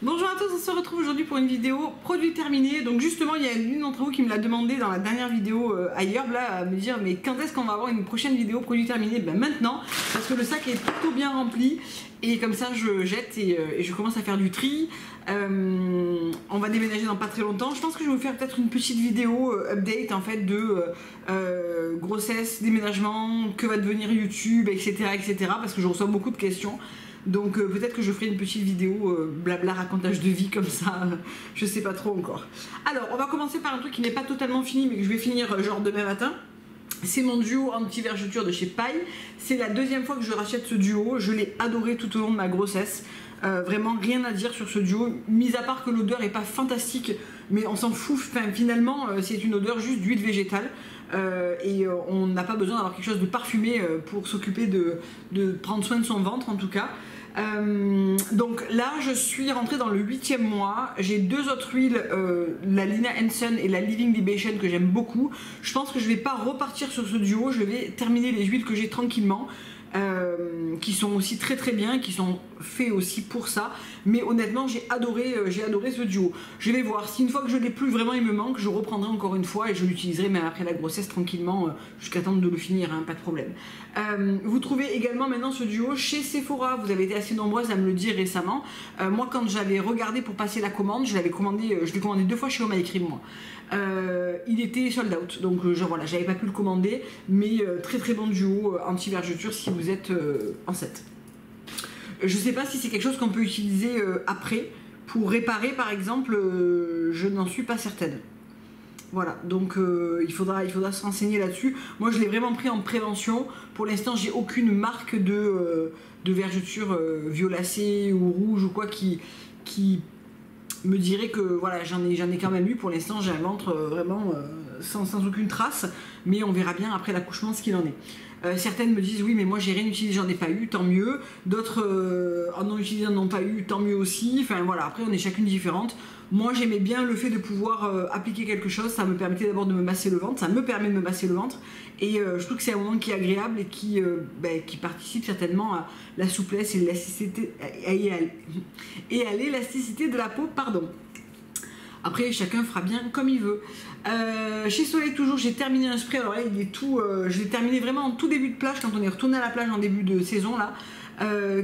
Bonjour à tous, on se retrouve aujourd'hui pour une vidéo produit terminé. Donc justement, il y a une d'entre vous qui me l'a demandé dans la dernière vidéo ailleurs, là, à me dire mais quand est-ce qu'on va avoir une prochaine vidéo produit terminé? Ben maintenant, parce que le sac est plutôt bien rempli et comme ça je jette et je commence à faire du tri. On va déménager dans pas très longtemps. Je pense que je vais vous faire peut-être une petite vidéo update en fait de grossesse, déménagement, que va devenir YouTube, etc., etc. parce que je reçois beaucoup de questions. Donc peut-être que je ferai une petite vidéo blabla racontage de vie comme ça, je sais pas trop encore. Alors on va commencer par un truc qui n'est pas totalement fini mais que je vais finir genre demain matin. C'est mon duo anti-vergeture de chez Paille. C'est la deuxième fois que je rachète ce duo, je l'ai adoré tout au long de ma grossesse. Vraiment rien à dire sur ce duo, mis à part que l'odeur est pas fantastique, mais on s'en fout, enfin, finalement c'est une odeur juste d'huile végétale. Et on n'a pas besoin d'avoir quelque chose de parfumé pour s'occuper de prendre soin de son ventre en tout cas. Donc là je suis rentrée dans le 8e mois, j'ai deux autres huiles, la Lina Hanson et la Living Libation que j'aime beaucoup. Je pense que je vais pas repartir sur ce duo, je vais terminer les huiles que j'ai tranquillement. Qui sont aussi très très bien, qui sont faits aussi pour ça, mais honnêtement j'ai adoré ce duo. Je vais voir si une fois que je l'ai plus vraiment il me manque, je reprendrai encore une fois et je l'utiliserai même après la grossesse tranquillement jusqu'à temps de le finir, hein, pas de problème. Vous trouvez également maintenant ce duo chez Sephora, vous avez été assez nombreuses à me le dire récemment. Moi quand j'avais regardé pour passer la commande, je l'ai commandé 2 fois chez Oh My Cream moi. Il était sold out, donc voilà, j'avais pas pu le commander, mais très très bon duo anti-vergeture si vous êtes enceinte. Je sais pas si c'est quelque chose qu'on peut utiliser après pour réparer par exemple, je n'en suis pas certaine. Voilà, donc il faudra se renseigner là-dessus. Moi je l'ai vraiment pris en prévention. Pour l'instant j'ai aucune marque de vergeture violacée ou rouge ou quoi qui me dirait que voilà, j'en ai quand même eu. Pour l'instant j'ai un ventre vraiment sans aucune trace, mais on verra bien après l'accouchement ce qu'il en est. Certaines me disent oui mais moi j'ai rien utilisé, j'en ai pas eu, tant mieux. D'autres en ont utilisé, n'en ont pas eu, tant mieux aussi. Enfin voilà, après on est chacune différente. Moi j'aimais bien le fait de pouvoir appliquer quelque chose, ça me permettait d'abord de me masser le ventre, ça me permet de me masser le ventre et je trouve que c'est un moment qui est agréable et qui participe certainement à la souplesse et l'élasticité et à l'élasticité de la peau, pardon. Après chacun fera bien comme il veut. Chez Soleil toujours j'ai terminé un spray, alors là il est tout, je l'ai terminé vraiment en tout début de plage quand on est retourné à la plage en début de saison là.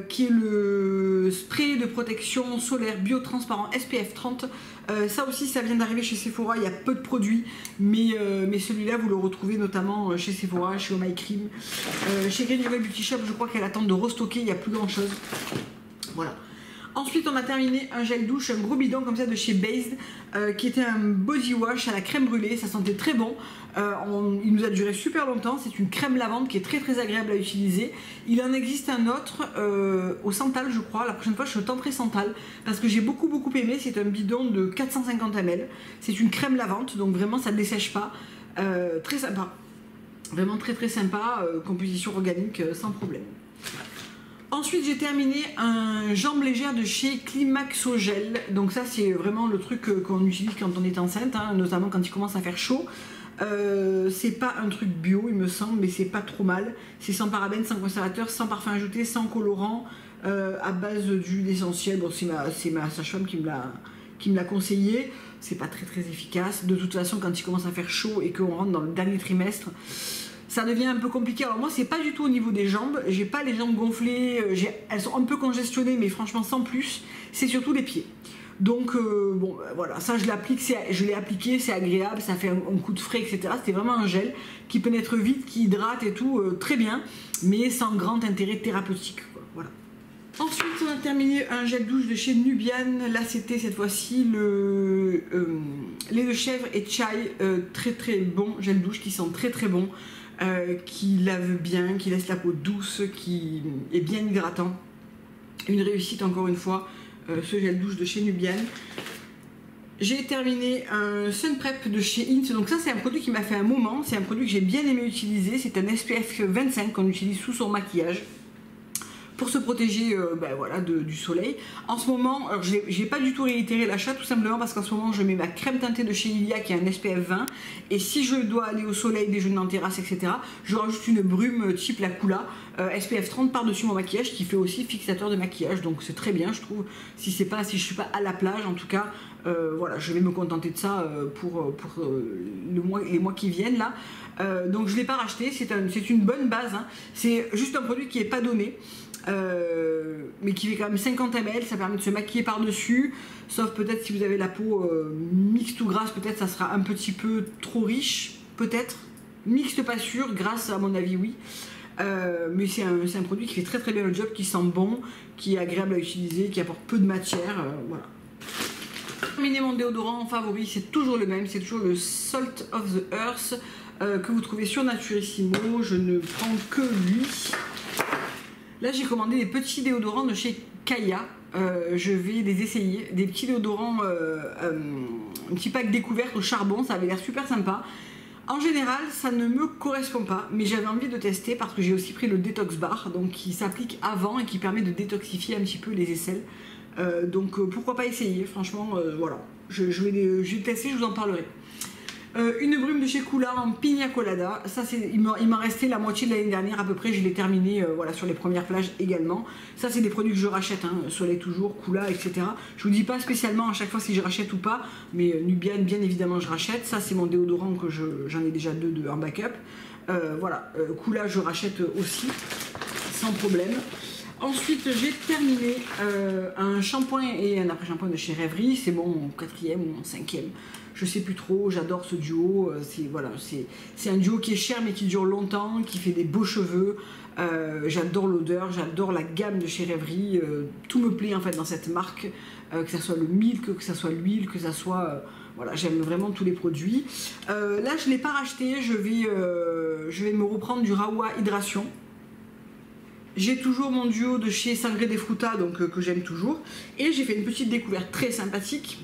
Qui est le spray de protection solaire biotransparent SPF 30. Ça aussi ça vient d'arriver chez Sephora, il y a peu de produits mais celui-là vous le retrouvez notamment chez Sephora, chez Oh My Cream, chez Green Level Beauty Shop. Je crois qu'elle attend de restocker, il n'y a plus grand chose. Voilà. Ensuite on a terminé un gel douche, un gros bidon comme ça de chez Based, qui était un body wash à la crème brûlée, ça sentait très bon. Il nous a duré super longtemps, c'est une crème lavande qui est très très agréable à utiliser. Il en existe un autre au santal je crois, la prochaine fois je tenterai santal parce que j'ai beaucoup aimé. C'est un bidon de 450 ml, c'est une crème lavante donc vraiment ça ne dessèche pas, très sympa, vraiment très sympa, composition organique sans problème. Ensuite j'ai terminé un jambe légère de chez Climaxogel, donc ça c'est vraiment le truc qu'on utilise quand on est enceinte, hein, notamment quand il commence à faire chaud. C'est pas un truc bio il me semble, mais c'est pas trop mal. C'est sans parabènes, sans conservateur, sans parfum ajouté, sans colorant, à base d'huile essentielle. Bon c'est ma sage-femme qui me l'a conseillé. C'est pas très efficace. De toute façon quand il commence à faire chaud et qu'on rentre dans le dernier trimestre, ça devient un peu compliqué. Alors moi c'est pas du tout au niveau des jambes, j'ai pas les jambes gonflées, elles sont un peu congestionnées mais franchement sans plus, c'est surtout les pieds. Donc bon voilà, ça je l'ai appliqué, c'est agréable, ça fait un coup de frais etc. C'était vraiment un gel qui pénètre vite, qui hydrate et tout, très bien, mais sans grand intérêt thérapeutique quoi. Voilà. Ensuite on a terminé un gel douche de chez Nubian. Là c'était cette fois-ci le lait de chèvre et chai, très bon gel douche qui sent très bon. Qui lave bien, qui laisse la peau douce, qui est bien hydratant. Une réussite encore une fois, ce gel douche de chez Nubian. J'ai terminé un Sun Prep de chez Hint, donc ça c'est un produit qui m'a fait un moment, c'est un produit que j'ai bien aimé utiliser, c'est un SPF 25 qu'on utilise sous son maquillage. pour se protéger ben voilà, du soleil. En ce moment, alors j'ai pas du tout réitéré l'achat, tout simplement parce qu'en ce moment je mets ma crème teintée de chez Ilia qui a un SPF 20, et si je dois aller au soleil, déjeuner en terrasse, etc., je rajoute une brume type la Coola, SPF 30 par-dessus mon maquillage, qui fait aussi fixateur de maquillage, donc c'est très bien je trouve, si je suis pas à la plage en tout cas. Voilà, je vais me contenter de ça pour les mois qui viennent là. Donc je ne l'ai pas racheté, c'est une bonne base, hein. C'est juste un produit qui n'est pas donné, mais qui fait quand même 50 ml, ça permet de se maquiller par-dessus, sauf peut-être si vous avez la peau mixte ou grasse, peut-être ça sera un petit peu trop riche, peut-être. Mixte pas sûr, grasse à mon avis oui. Mais c'est un produit qui fait très très bien le job, qui sent bon, qui est agréable à utiliser, qui apporte peu de matière, voilà. Terminer mon déodorant favori, c'est toujours le même, c'est toujours le Salt of the Earth que vous trouvez sur Naturissimo. Je ne prends que lui. Là j'ai commandé des petits déodorants de chez Kaya. Je vais les essayer, des petits déodorants, un petit pack découverte au charbon, ça avait l'air super sympa. En général, ça ne me correspond pas, mais j'avais envie de tester parce que j'ai aussi pris le Detox Bar, donc qui s'applique avant et qui permet de détoxifier un petit peu les aisselles. Donc pourquoi pas essayer, franchement, voilà. Je vais tester, je vous en parlerai. Une brume de chez Coola en Pina Colada, ça il m'en restait la moitié de l'année dernière à peu près, je l'ai terminé voilà, sur les premières plages également. Ça c'est des produits que je rachète, hein, Soleil Toujours, Coola, etc. Je vous dis pas spécialement à chaque fois si je rachète ou pas, mais Nubian bien évidemment je rachète. Ça c'est mon déodorant que j'en ai déjà deux en backup. Voilà, Coola je rachète aussi, sans problème. Ensuite, j'ai terminé un shampoing et un après-shampoing de chez Rêverie. C'est mon 4e ou mon 5e. Je sais plus trop, j'adore ce duo. Voilà, c'est un duo qui est cher mais qui dure longtemps, qui fait des beaux cheveux. J'adore l'odeur, j'adore la gamme de chez Rêverie. Tout me plaît en fait dans cette marque, que ce soit le milk, que ce soit l'huile, que ce soit... voilà, j'aime vraiment tous les produits. Là, je ne l'ai pas racheté, je vais me reprendre du Rawa Hydration. J'ai toujours mon duo de chez Sangre de Fruta, donc que j'aime toujours. Et j'ai fait une petite découverte très sympathique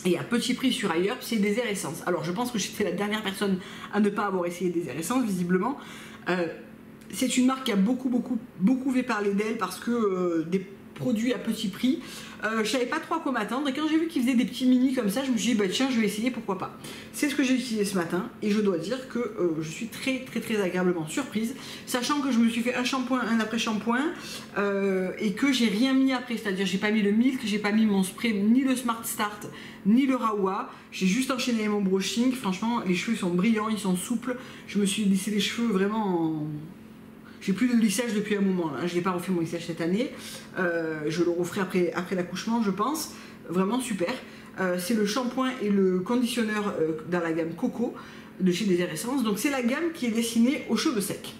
et à petit prix sur ailleurs, c'est des Air Essence. Alors je pense que j'étais la dernière personne à ne pas avoir essayé des Air Essence, visiblement. C'est une marque qui a beaucoup fait parler d'elle parce que des produits à petit prix. Je savais pas trop à quoi m'attendre et quand j'ai vu qu'ils faisaient des petits mini comme ça, je me suis dit bah tiens je vais essayer, pourquoi pas. C'est ce que j'ai utilisé ce matin et je dois dire que je suis très agréablement surprise, sachant que je me suis fait un shampoing, un après-shampoing et que j'ai rien mis après, c'est-à-dire j'ai pas mis le milk, j'ai pas mis mon spray, ni le Smart Start, ni le Rawa, j'ai juste enchaîné mon brushing. Franchement les cheveux sont brillants, ils sont souples, je me suis lissé les cheveux vraiment en... J'ai plus de lissage depuis un moment, là. Je n'ai pas refait mon lissage cette année, je le referai après l'accouchement je pense, vraiment super. C'est le shampoing et le conditionneur dans la gamme Coco de chez des Air Essence, donc c'est la gamme qui est destinée aux cheveux secs.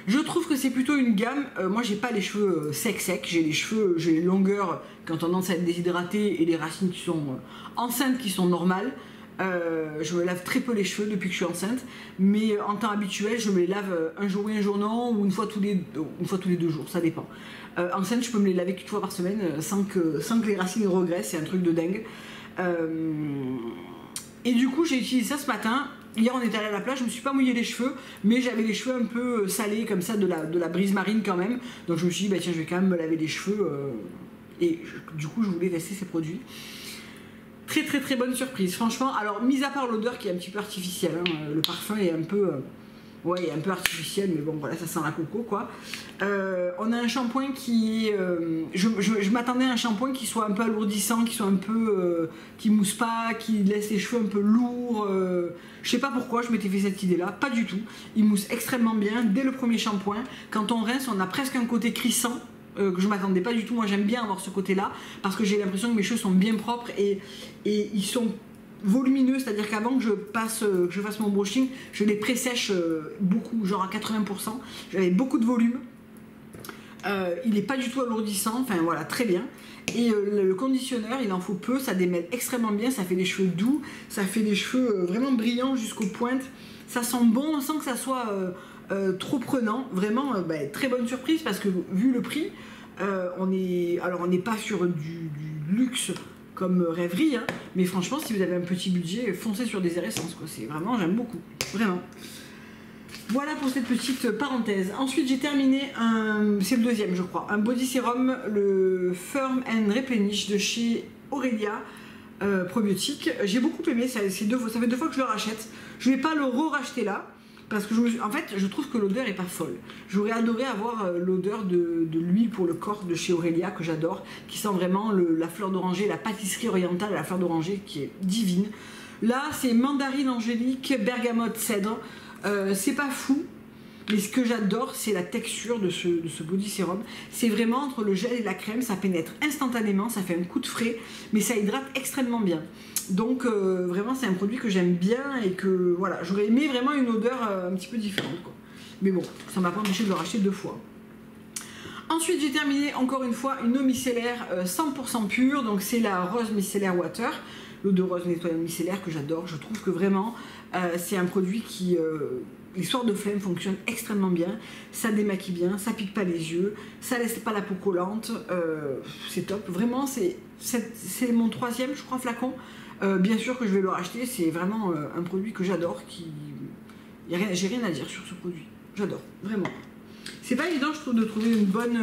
Je trouve que c'est plutôt une gamme, moi j'ai pas les cheveux secs, j'ai les longueurs quand on tendance à être déshydraté et les racines qui sont enceintes qui sont normales. Je me lave très peu les cheveux depuis que je suis enceinte, mais en temps habituel je me les lave un jour oui un jour non, ou une fois tous les 2 jours, ça dépend. Enceinte je peux me les laver qu'une fois par semaine sans que les racines regressent, c'est un truc de dingue. Et du coup j'ai utilisé ça ce matin. Hier on est allé à la plage, je me suis pas mouillé les cheveux, mais j'avais les cheveux un peu salés comme ça, de la brise marine quand même, donc je me suis dit bah tiens je vais quand même me laver les cheveux et du coup je voulais tester ces produits. Très bonne surprise, franchement. Alors, mis à part l'odeur qui est un petit peu artificielle, hein, le parfum est un peu... ouais, il est un peu artificiel, mais bon, voilà, ça sent la coco, quoi. On a un shampoing qui... je m'attendais à un shampoing qui soit un peu alourdissant, qui soit un peu... qui mousse pas, qui laisse les cheveux un peu lourds. Je sais pas pourquoi je m'étais fait cette idée-là, pas du tout. Il mousse extrêmement bien dès le premier shampoing. Quand on rince, on a presque un côté crissant. Que je m'attendais pas du tout. Moi j'aime bien avoir ce côté là parce que j'ai l'impression que mes cheveux sont bien propres et ils sont volumineux, c'est à dire qu'avant que je fasse mon brushing je les pré-sèche beaucoup, genre à 80%, j'avais beaucoup de volume. Il n'est pas du tout alourdissant, enfin voilà, très bien. Et le conditionneur il en faut peu, ça démêle extrêmement bien, ça fait des cheveux doux, ça fait des cheveux vraiment brillants jusqu'aux pointes, ça sent bon sans que ça soit trop prenant, vraiment très bonne surprise parce que vu le prix, on n'est pas sur du luxe comme Rêverie, hein, mais franchement si vous avez un petit budget, foncez sur des Air Essence, quoi. C'est vraiment, j'aime beaucoup, vraiment. Voilà pour cette petite parenthèse. Ensuite, j'ai terminé c'est le deuxième, je crois, un body sérum, le Firm and Replenish de chez Aurelia probiotique. J'ai beaucoup aimé, ça fait 2 fois que je le rachète. Je ne vais pas le re-racheter là, parce que en fait, je trouve que l'odeur est pas folle. J'aurais adoré avoir l'odeur de l'huile pour le corps de chez Aurelia, que j'adore, qui sent vraiment la fleur d'oranger, la pâtisserie orientale à la fleur d'oranger, qui est divine. Là, c'est mandarine angélique, bergamote, cèdre. C'est pas fou, mais ce que j'adore, c'est la texture de ce body sérum. C'est vraiment entre le gel et la crème, ça pénètre instantanément, ça fait un coup de frais, mais ça hydrate extrêmement bien. Donc vraiment, c'est un produit que j'aime bien et que voilà, j'aurais aimé vraiment une odeur un petit peu différente, quoi. Mais bon, ça m'a pas empêché de le racheter 2 fois. Ensuite, j'ai terminé encore une fois une eau micellaire 100% pure, donc c'est la Rose Micellar Water. L'eau de rose nettoyant micellaire que j'adore. Je trouve que vraiment c'est un produit qui, l'histoire de flemme fonctionne extrêmement bien. Ça démaquille bien, ça pique pas les yeux, ça laisse pas la peau collante. C'est top. Vraiment, c'est mon 3e, je crois, flacon. Bien sûr que je vais le racheter. C'est vraiment un produit que j'adore. J'ai rien à dire sur ce produit. J'adore, vraiment. C'est pas évident, je trouve, de trouver une bonne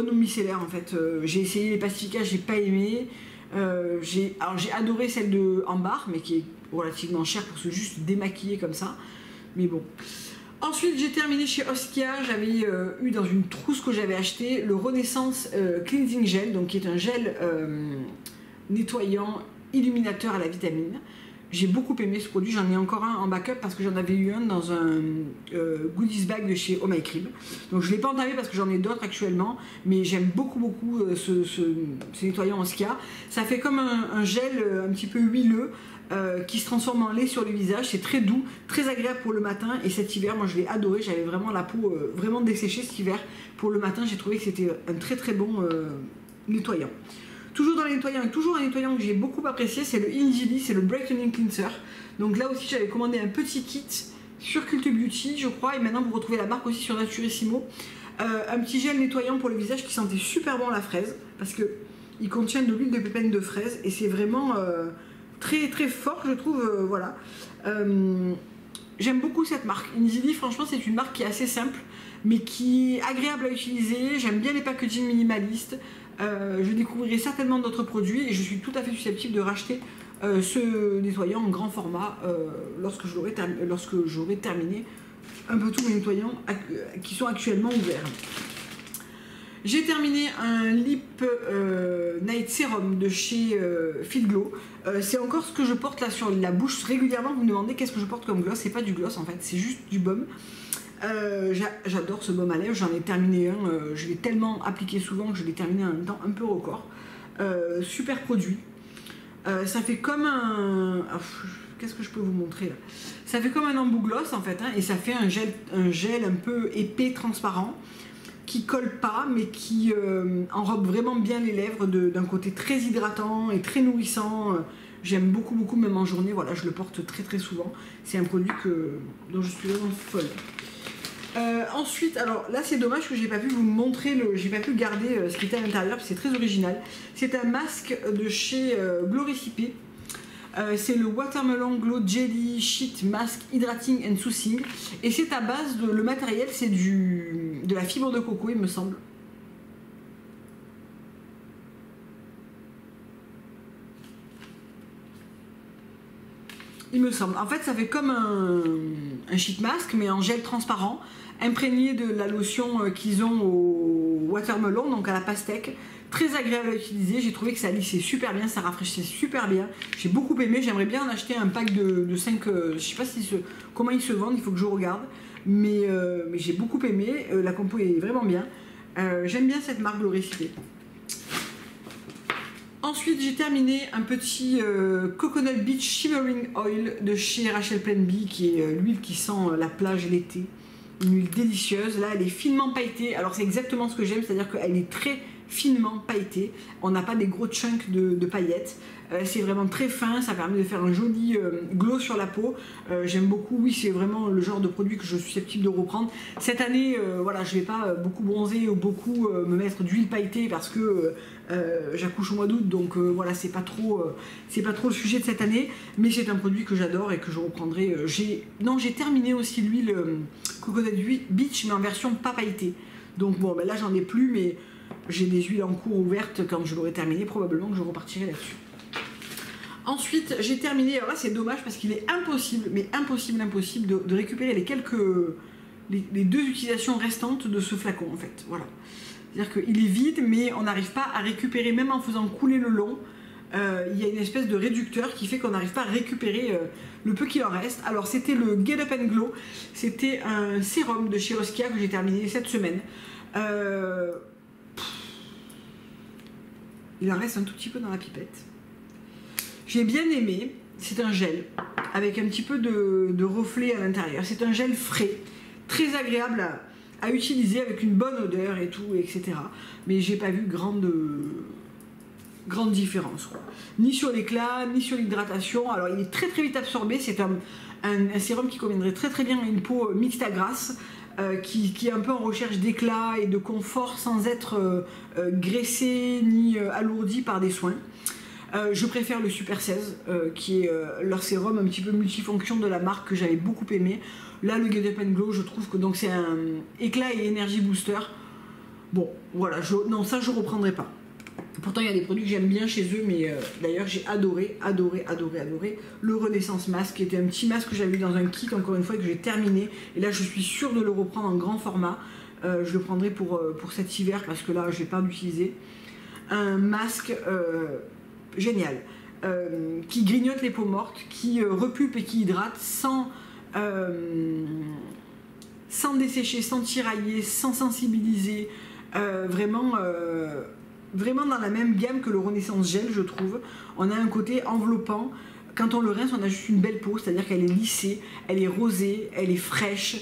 eau micellaire en fait. J'ai essayé les pacificas, j'ai pas aimé. J'ai adoré celle de Ambar, mais qui est relativement chère pour se juste démaquiller comme ça. Mais bon. Ensuite, j'ai terminé chez Oskia. J'avais eu dans une trousse que j'avais acheté le Renaissance Cleansing Gel, donc qui est un gel nettoyant illuminateur à la vitamine. J'ai beaucoup aimé ce produit, j'en ai encore un en backup parce que j'en avais eu un dans un goodies bag de chez Oh My Crib. Donc je ne l'ai pas entamé parce que j'en ai d'autres actuellement, mais j'aime beaucoup ce nettoyant Oskia. Ça fait comme un gel un petit peu huileux qui se transforme en lait sur le visage. C'est très doux, très agréable pour le matin, et cet hiver, moi je l'ai adoré. J'avais vraiment la peau vraiment desséchée cet hiver. Pour le matin, j'ai trouvé que c'était un très bon nettoyant. Toujours dans les nettoyants, toujours un nettoyant que j'ai beaucoup apprécié, c'est le Injili, c'est le Brightening Cleanser. Donc là aussi, j'avais commandé un petit kit sur Cult Beauty, je crois, et maintenant vous retrouvez la marque aussi sur Naturissimo. Un petit gel nettoyant pour le visage qui sentait super bon la fraise, parce qu'il contient de l'huile de pépins de fraise, et c'est vraiment très fort, je trouve, voilà. J'aime beaucoup cette marque. Injili, franchement, c'est une marque qui est assez simple, mais qui est agréable à utiliser. J'aime bien les packaging minimalistes. Je découvrirai certainement d'autres produits et je suis tout à fait susceptible de racheter ce nettoyant en grand format lorsque j'aurai terminé un peu tous mes nettoyants qui sont actuellement ouverts. J'ai terminé un Lip Night Serum de chez Fit Glow. C'est encore ce que je porte là sur la bouche. Régulièrement, vous me demandez qu'est-ce que je porte comme gloss. C'est pas du gloss en fait, c'est juste du baume. J'adore ce baume à lèvres, j'en ai terminé un, je l'ai tellement appliqué souvent que je l'ai terminé en un temps un peu record. Super produit. Ça fait comme un... Qu'est-ce que je peux vous montrer là? Ça fait comme un embout gloss en fait, hein, et ça fait un gel un peu épais, transparent, qui colle pas, mais qui enrobe vraiment bien les lèvres d'un côté très hydratant et très nourrissant. J'aime beaucoup, même en journée, voilà, je le porte très souvent. C'est un produit dont je suis vraiment folle. Ensuite, alors là c'est dommage que j'ai pas pu vous montrer, j'ai pas pu garder ce qui était à l'intérieur, c'est très original. C'est un masque de chez Gloricipé. C'est le Watermelon Glow Jelly Sheet Mask Hydrating and Soothing. Et c'est à base le matériel, c'est de la fibre de coco, il me semble. Il me semble. En fait, ça fait comme un sheet mask, mais en gel transparent, imprégné de la lotion qu'ils ont au watermelon, donc à la pastèque. Très agréable à utiliser. J'ai trouvé que ça lissait super bien, ça rafraîchissait super bien. J'ai beaucoup aimé. J'aimerais bien en acheter un pack de 5. Je sais pas comment ils se vendent, il faut que je regarde. Mais j'ai beaucoup aimé. La compo est vraiment bien. J'aime bien cette marque Gloricipé. Ensuite, j'ai terminé un petit Coconut Beach Shimmering Oil de chez Rachel Plainby, qui est l'huile qui sent la plage l'été. Une huile délicieuse. Là, elle est finement pailletée. Alors, c'est exactement ce que j'aime, c'est-à-dire qu'elle est très finement pailleté. On n'a pas des gros chunks de paillettes. C'est vraiment très fin, ça permet de faire un joli glow sur la peau. J'aime beaucoup, oui, c'est vraiment le genre de produit que je suis susceptible de reprendre. Cette année, voilà, je ne vais pas beaucoup bronzer ou beaucoup me mettre d'huile pailletée parce que j'accouche au mois d'août, donc voilà, c'est pas trop le sujet de cette année, mais c'est un produit que j'adore et que je reprendrai. J'ai terminé aussi l'huile Coconut Beach, mais en version pas pailletée. Donc bon, ben là j'en ai plus, mais j'ai des huiles en cours ouvertes. Quand je l'aurai terminé, probablement que je repartirai là-dessus. Ensuite, j'ai terminé, alors là c'est dommage parce qu'il est impossible, mais impossible de récupérer les 2 utilisations restantes de ce flacon en fait, voilà. C'est-à-dire qu'il est vide, mais on n'arrive pas à récupérer, même en faisant couler le long, il y a une espèce de réducteur qui fait qu'on n'arrive pas à récupérer le peu qu'il en reste. Alors c'était le Get Up and Glow, c'était un sérum de chez Oskia que j'ai terminé cette semaine. Il en reste un tout petit peu dans la pipette. J'ai bien aimé, c'est un gel avec un petit peu de reflet à l'intérieur. C'est un gel frais, très agréable à utiliser avec une bonne odeur et tout, etc. Mais j'ai pas vu grande différence, quoi. Ni sur l'éclat, ni sur l'hydratation. Alors il est très vite absorbé, c'est un sérum qui conviendrait très bien à une peau mixte à grasse. Qui est un peu en recherche d'éclat et de confort sans être graissé ni alourdi par des soins. Je préfère le Super 16 qui est leur sérum un petit peu multifonction de la marque que j'avais beaucoup aimé. Là le Get Up and Glow, je trouve que donc c'est un éclat et énergie booster. Bon voilà, non ça je reprendrai pas. Pourtant il y a des produits que j'aime bien chez eux, mais d'ailleurs j'ai adoré le Renaissance Mask, qui était un petit masque que j'avais eu dans un kit encore une fois et que j'ai terminé. Et là je suis sûre de le reprendre en grand format. Je le prendrai pour cet hiver parce que là je vais pas l'utiliser. Un masque génial, qui grignote les peaux mortes, qui repulpe et qui hydrate sans dessécher, sans tirailler, sans sensibiliser, vraiment dans la même gamme que le Renaissance Gel, je trouve. On a un côté enveloppant. Quand on le rince, on a juste une belle peau, c'est-à-dire qu'elle est lissée, elle est rosée, elle est fraîche.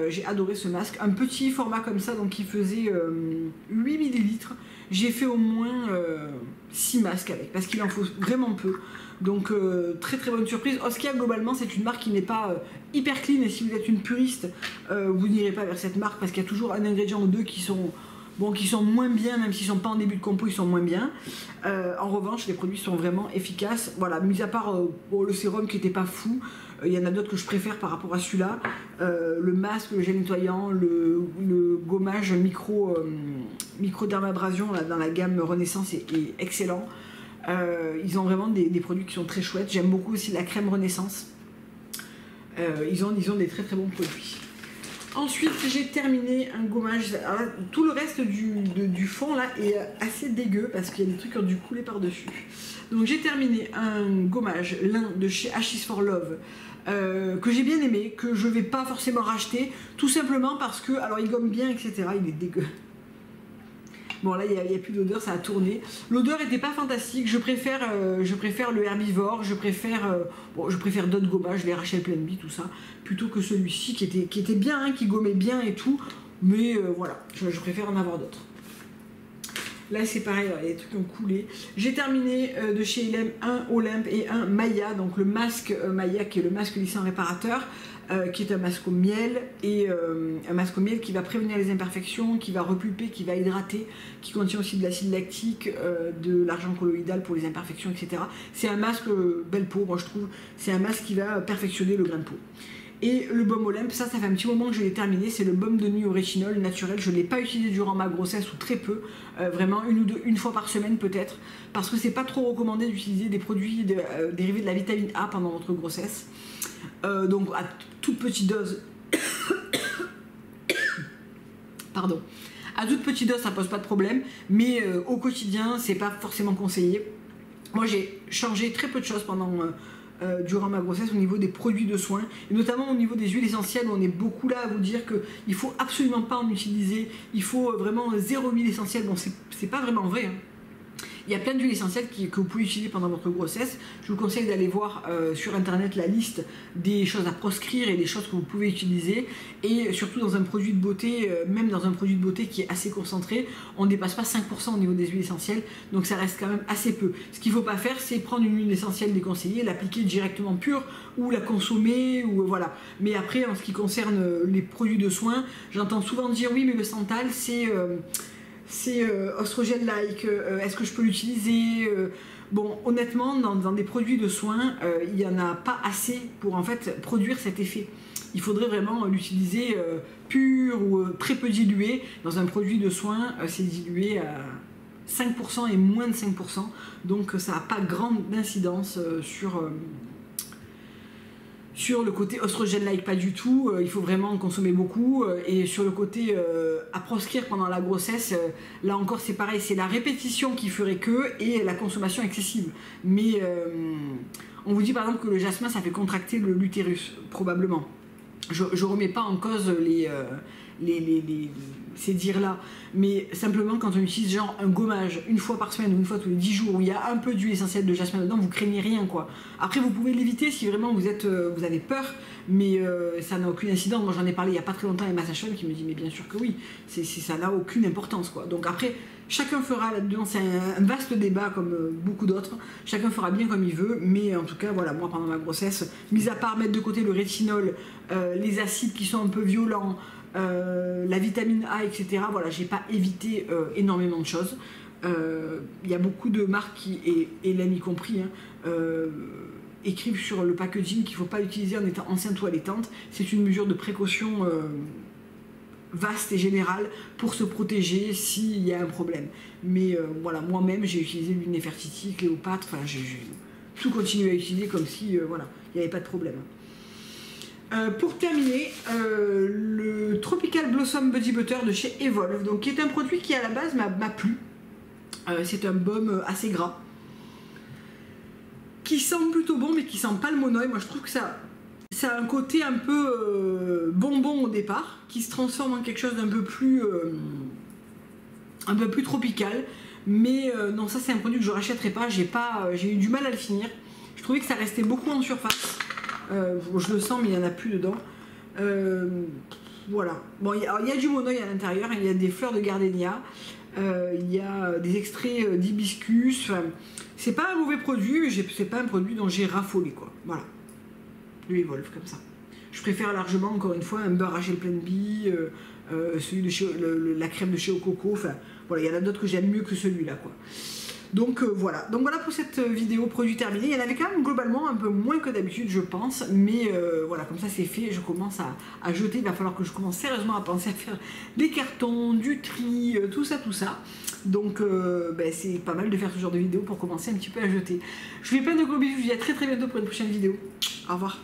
J'ai adoré ce masque. Un petit format comme ça, donc qui faisait 8 ml. J'ai fait au moins 6 masques avec, parce qu'il en faut vraiment peu. Donc très bonne surprise. Oskia globalement c'est une marque qui n'est pas hyper clean, et si vous êtes une puriste, vous n'irez pas vers cette marque parce qu'il y a toujours un ingrédient ou deux qui sont moins bien, même s'ils sont pas en début de compo, ils sont moins bien. En revanche, les produits sont vraiment efficaces. Voilà, mis à part le sérum qui n'était pas fou, il y en a d'autres que je préfère par rapport à celui-là. Le masque, le gel nettoyant, le gommage micro-dermabrasion dans la gamme Renaissance est excellent. Ils ont vraiment des produits qui sont très chouettes. J'aime beaucoup aussi la crème Renaissance. Ils ont des très bons produits. Ensuite, j'ai terminé un gommage. Alors là, tout le reste du fond là est assez dégueu parce qu'il y a des trucs qui ont dû couler par-dessus. Donc j'ai terminé un gommage lin de chez H is for Love que j'ai bien aimé, que je vais pas forcément racheter, tout simplement parce que, alors il gomme bien, etc. Il est dégueu. Bon là il n'y a plus d'odeur, ça a tourné. L'odeur n'était pas fantastique, je préfère le herbivore, je préfère d'autres gommages, les Rachel Plan B, tout ça, plutôt que celui-ci qui était bien, hein, qui gommait bien et tout, mais voilà, je préfère en avoir d'autres. Là c'est pareil, il y a des trucs qui ont coulé. J'ai terminé de chez Ilem un Olympe et un Maya, donc le masque Maya qui est le masque lissant réparateur, qui est un masque au miel, et un masque au miel qui va prévenir les imperfections, qui va repulper, qui va hydrater, qui contient aussi de l'acide lactique, de l'argent colloïdal pour les imperfections, etc. C'est un masque belle peau, moi je trouve, c'est un masque qui va perfectionner le grain de peau. Et le baume Olympe, ça fait un petit moment que je l'ai terminé, c'est le baume de nuit au rétinol naturel. Je ne l'ai pas utilisé durant ma grossesse ou très peu, vraiment une fois par semaine peut-être, parce que c'est pas trop recommandé d'utiliser des produits dérivés de la vitamine A pendant votre grossesse. Donc à toute petite dose, pardon, à toute petite dose ça pose pas de problème, mais au quotidien c'est pas forcément conseillé. Moi j'ai changé très peu de choses durant ma grossesse au niveau des produits de soins, et notamment au niveau des huiles essentielles. On est beaucoup là à vous dire qu'il ne faut absolument pas en utiliser, il faut vraiment zéro huile essentielle. Bon, c'est pas vraiment vrai, hein. Il y a plein d'huiles essentielles que vous pouvez utiliser pendant votre grossesse. Je vous conseille d'aller voir sur internet la liste des choses à proscrire et des choses que vous pouvez utiliser. Et surtout dans un produit de beauté, même dans un produit de beauté qui est assez concentré, on ne dépasse pas 5% au niveau des huiles essentielles, donc ça reste quand même assez peu. Ce qu'il ne faut pas faire, c'est prendre une huile essentielle déconseillée, l'appliquer directement pure ou la consommer, ou voilà. Mais après, en ce qui concerne les produits de soins, j'entends souvent dire oui, mais le Santal, c'est oestrogène-like, est-ce que je peux l'utiliser? Bon, honnêtement, dans des produits de soins, il n'y en a pas assez pour en fait produire cet effet. Il faudrait vraiment l'utiliser pur ou très peu dilué. Dans un produit de soins, c'est dilué à 5% et moins de 5%, donc ça n'a pas grande incidence sur le côté oestrogène-like, pas du tout. Il faut vraiment en consommer beaucoup. Et sur le côté à proscrire pendant la grossesse, là encore c'est pareil, c'est la répétition qui ferait que et la consommation excessive. Mais on vous dit par exemple que le jasmin ça fait contracter l'utérus, probablement. Je remets pas en cause ces dires-là, mais simplement quand on utilise genre un gommage une fois par semaine ou une fois tous les 10 jours où il y a un peu d'huile essentielle de jasmin dedans, vous craignez rien quoi. Après vous pouvez l'éviter si vraiment vous avez peur, mais ça n'a aucune incidence. Moi j'en ai parlé il n'y a pas très longtemps avec ma sage-femme qui me dit mais bien sûr que oui, ça n'a aucune importance quoi. Donc après chacun fera là-dedans, c'est un vaste débat comme beaucoup d'autres, chacun fera bien comme il veut, mais en tout cas voilà, moi pendant ma grossesse, mis à part mettre de côté le rétinol, les acides qui sont un peu violents, la vitamine A, etc. Voilà, j'ai pas évité énormément de choses. Il y a beaucoup de marques qui, et Hélène y compris, hein, écrivent sur le packaging qu'il ne faut pas l'utiliser en étant enceinte ou allaitante. C'est une mesure de précaution vaste et générale pour se protéger s'il y a un problème. Mais voilà, moi-même j'ai utilisé l'huile Nefertiti, Cléopâtre, enfin j'ai tout continué à utiliser comme si voilà, il n'y avait pas de problème. Pour terminer, le Tropical Blossom Body Butter de chez Evolve, donc, qui est un produit qui à la base m'a plu. C'est un baume assez gras, qui sent plutôt bon mais qui sent pas le monoï. Moi je trouve que ça a un côté un peu bonbon au départ, qui se transforme en quelque chose d'un peu plus tropical. Mais non, ça c'est un produit que je rachèterai pas, j'ai eu du mal à le finir. Je trouvais que ça restait beaucoup en surface. Je le sens mais il n'y en a plus dedans. Voilà. Bon, il y a du monoï à l'intérieur, il y a des fleurs de gardénia, il y a des extraits d'hibiscus. Enfin, c'est pas un mauvais produit, mais c'est pas un produit dont j'ai raffolé quoi. Voilà. Le Evolve comme ça. Je préfère largement, encore une fois, un beurre Rachel Plain Bee, celui de la crème de chez Coco. Enfin, voilà, il y en a d'autres que j'aime mieux que celui-là quoi. Donc voilà. Donc voilà pour cette vidéo produit terminé. Il y en avait quand même globalement un peu moins que d'habitude je pense, mais voilà, comme ça c'est fait, je commence à jeter. Il va falloir que je commence sérieusement à penser à faire des cartons, du tri, tout ça. Donc c'est pas mal de faire ce genre de vidéo pour commencer un petit peu à jeter. Je vous fais plein de gros bisous, je vous dis à très bientôt pour une prochaine vidéo. Au revoir.